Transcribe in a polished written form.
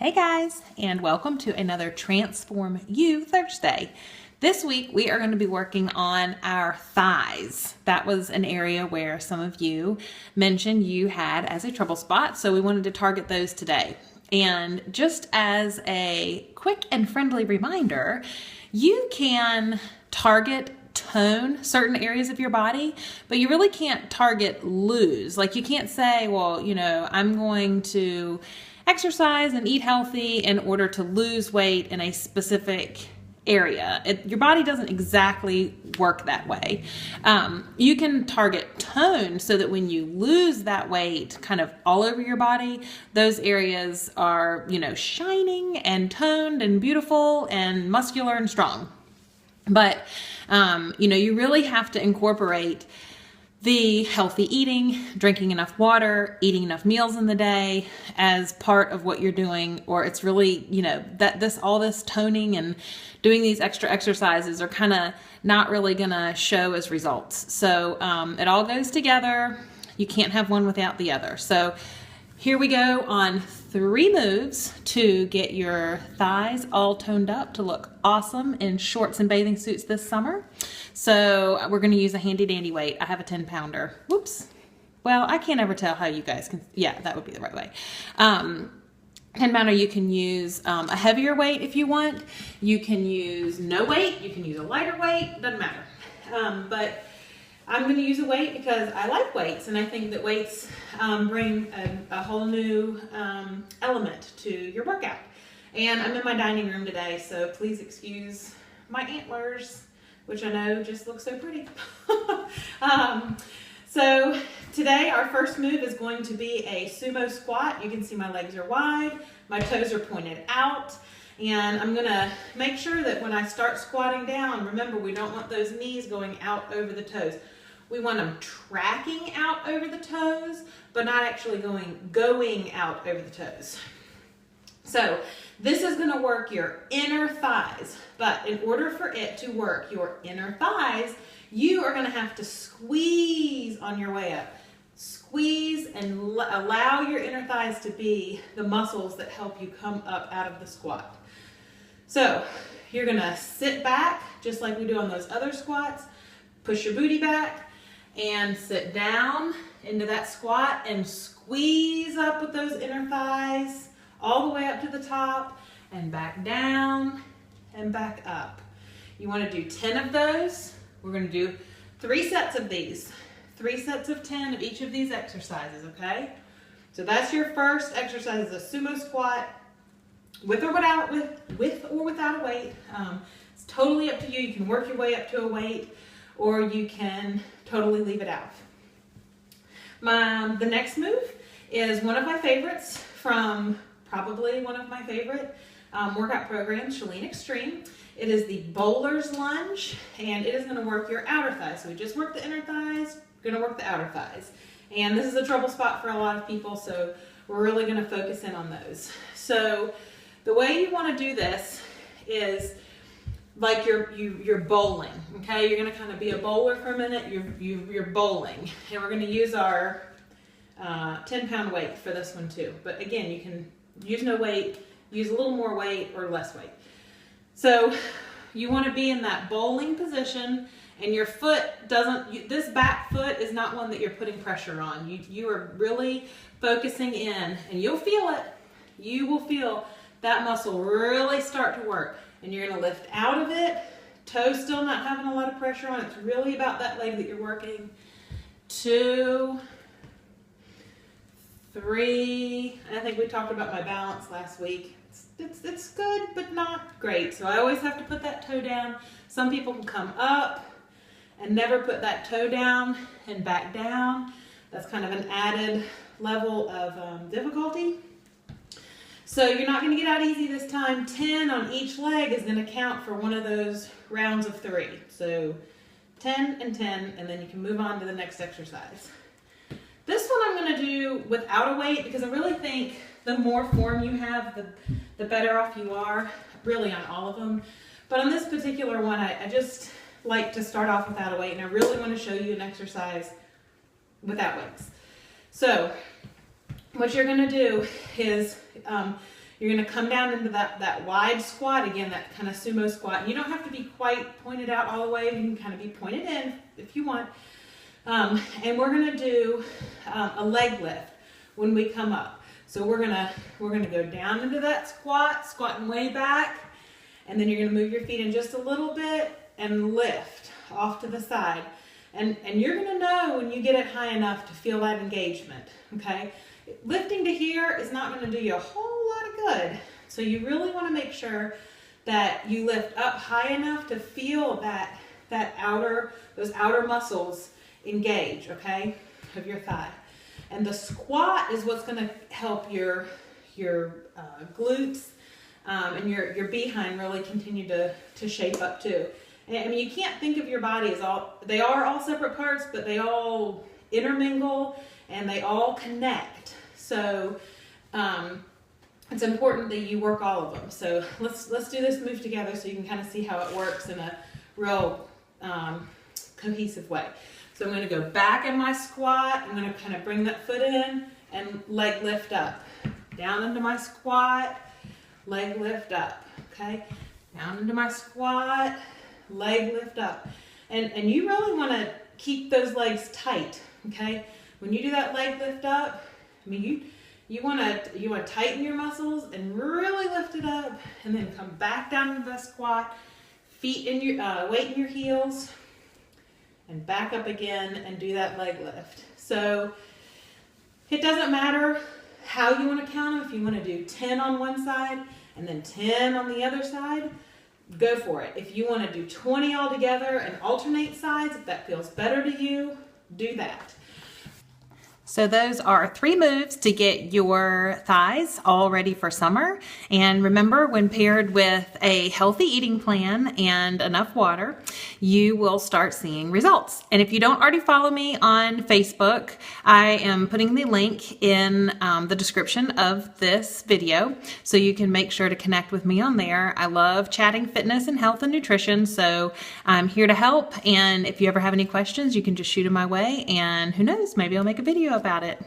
Hey guys, and welcome to another Transform You Thursday. This week we are going to be working on our thighs. That was an area where some of you mentioned you had as a trouble spot, so we wanted to target those today. And just as a quick and friendly reminder, you can tone certain areas of your body, but you really can't target lose. Like you can't say, well, I'm going to exercise and eat healthy in order to lose weight in a specific area. Your body doesn't exactly work that way. You can target tone so that when you lose that weight kind of all over your body, those areas are, shining and toned and beautiful and muscular and strong. But, you really have to incorporate the healthy eating, drinking enough water, eating enough meals in the day as part of what you're doing, or it's really, all this toning and doing these extra exercises are kind of not really gonna show as results. So it all goes together. You can't have one without the other. So here we go on 3 moves to get your thighs all toned up to look awesome in shorts and bathing suits this summer. So we're going to use a handy dandy weight. I have a 10-pounder. Whoops. Well, I can't ever tell how you guys can. Yeah, that would be the right way. 10-pounder, you can use a heavier weight if you want. You can use no weight. You can use a lighter weight. Doesn't matter. But I'm going to use a weight because I like weights, and I think that weights bring a whole new element to your workout. And I'm in my dining room today, so please excuse my antlers, which I know just look so pretty. So today our first move is going to be a sumo squat. You can see my legs are wide, my toes are pointed out, and I'm gonna make sure that when I start squatting down, remember we don't want those knees going out over the toes. We want them tracking out over the toes, but not actually going out over the toes. So this is going to work your inner thighs, but in order for it to work your inner thighs, you are going to have to squeeze on your way up. Squeeze and allow your inner thighs to be the muscles that help you come up out of the squat. So you're going to sit back just like we do on those other squats, push your booty back, and sit down into that squat and squeeze up with those inner thighs all the way up to the top and back down and back up. You want to do 10 of those. We're going to do 3 sets of these. 3 sets of 10 of each of these exercises, okay? So that's your first exercise, is a sumo squat with or without a weight. It's totally up to you. You can work your way up to a weight, or you can totally leave it out. The next move is one of my favorites from probably one of my favorite workout programs, Chalene Extreme. It is the bowler's lunge, and it is going to work your outer thighs. So we just worked the inner thighs, we're going to work the outer thighs. And this is a trouble spot for a lot of people, so we're really going to focus in on those. So the way you want to do this is like you're bowling, okay? You're gonna kind of be a bowler for a minute. You're bowling, and we're gonna use our 10-pound weight for this one too. But again, you can use no weight, use a little more weight or less weight. So you want to be in that bowling position, and your foot this back foot is not one that you're putting pressure on. You are really focusing in, and you'll feel it. You will feel that muscle really start to work. And you're going to lift out of it, toes still not having a lot of pressure on. It's really about that leg that you're working. 2, 3. I think we talked about my balance last week. It's good, but not great. So I always have to put that toe down. Some people can come up and never put that toe down and back down. That's kind of an added level of difficulty. So you're not going to get out easy this time. 10 on each leg is going to count for one of those rounds of 3. So 10 and 10, and then you can move on to the next exercise. This one I'm going to do without a weight because I really think the more form you have, the better off you are, really on all of them. But on this particular one, I just like to start off without a weight, and I really want to show you an exercise without weights. So what you're going to do is You're going to come down into that wide squat, again, that kind of sumo squat. You don't have to be quite pointed out all the way. You can kind of be pointed in if you want. And we're going to do a leg lift when we come up. So we're gonna go down into that squat, squatting way back, and then you're gonna move your feet in just a little bit and lift off to the side. And you're gonna know when you get it high enough to feel that engagement, okay? Lifting to here is not gonna do you a whole lot of good. So you really wanna make sure that you lift up high enough to feel those outer muscles engage, okay, of your thigh. And the squat is what's going to help your glutes and your behind really continue to shape up too. And I mean, you can't think of your body as they are all separate parts, but they all intermingle and they all connect. So it's important that you work all of them. So let's do this move together so you can kind of see how it works in a real cohesive way. So I'm going to go back in my squat. I'm going to kind of bring that foot in and leg lift up. Down into my squat, leg lift up. Okay? Down into my squat, leg lift up. And you really want to keep those legs tight. Okay? When you do that leg lift up, I mean you want to tighten your muscles and really lift it up, and then come back down into the squat, feet in your weight in your heels, and back up again and do that leg lift. So it doesn't matter how you want to count them. If you want to do 10 on one side and then 10 on the other side, go for it. If you want to do 20 all together and alternate sides, if that feels better to you, do that. So those are 3 moves to get your thighs all ready for summer. And remember, when paired with a healthy eating plan and enough water, you will start seeing results. And if you don't already follow me on Facebook, I am putting the link in the description of this video, so you can make sure to connect with me on there. I love chatting fitness and health and nutrition, so I'm here to help. And if you ever have any questions, you can just shoot them my way, and who knows, maybe I'll make a video about it.